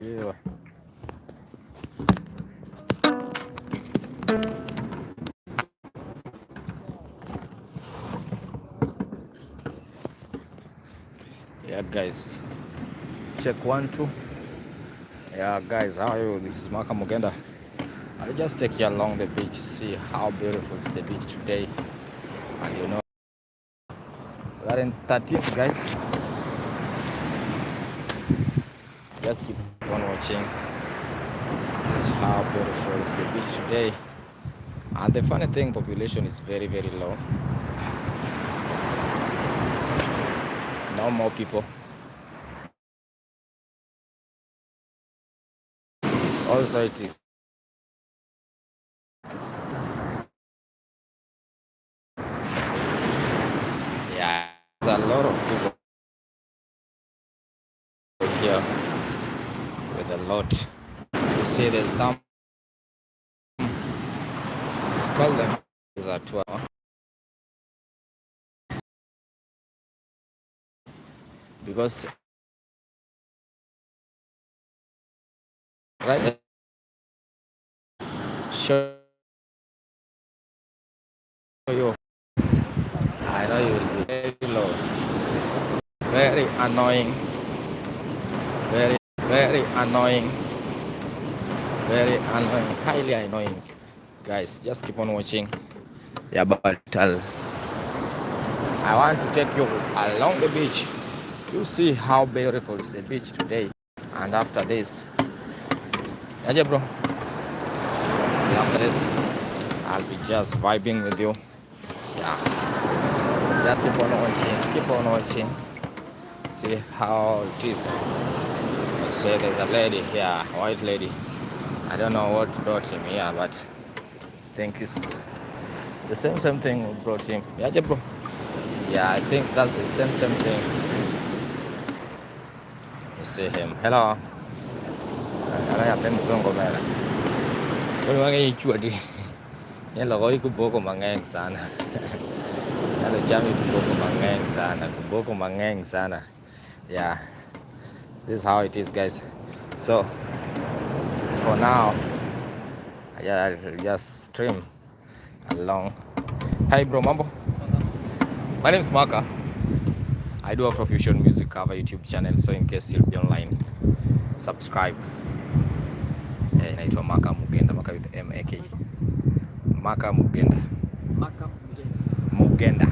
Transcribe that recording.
Yeah. Yeah, guys. Check 1, 2. Yeah, guys, how are you? This is Maka Mugenda. I'll just take you along the beach, see how beautiful is the beach today. And we are in 13th, guys. Just keep on watching. This is how beautiful is the beach today. And the funny thing, population is very, very low. No more people. Also, it is. Yeah, there's a lot of people here with a lot. You see, there's some call them is a tour because right show you. I know you will be very low, very annoying, very annoying, very annoying, highly annoying. Guys, just keep on watching. Yeah, but I want to take you along the beach. You see how beautiful is the beach today. And after this, yeah, bro. After this, I'll be just vibing with you. Yeah, just keep on watching. Keep on watching. See how it is. I say there's a lady here, a white lady. I don't know what brought him here, but I think it's the same thing who brought him. Yeah, bro. Yeah, I think that's the same thing. You see him. Hello. Hello, I'm Zongo Mera. What are you doing? Hello, go kuboko mangeng sana. Hello, Jamie kuboko mangeng sana. Kuboko mangeng sana. Yeah, this is how it is, guys. So for now, I'll just stream along. Hi, bro, mambo. My name is Maka. I do Afrofusion music cover YouTube channel, so in case you'll be online, subscribe. Inaitwa Maka Mugenda, Maka with M-A-K. Maka Mugenda. Maka Mugenda.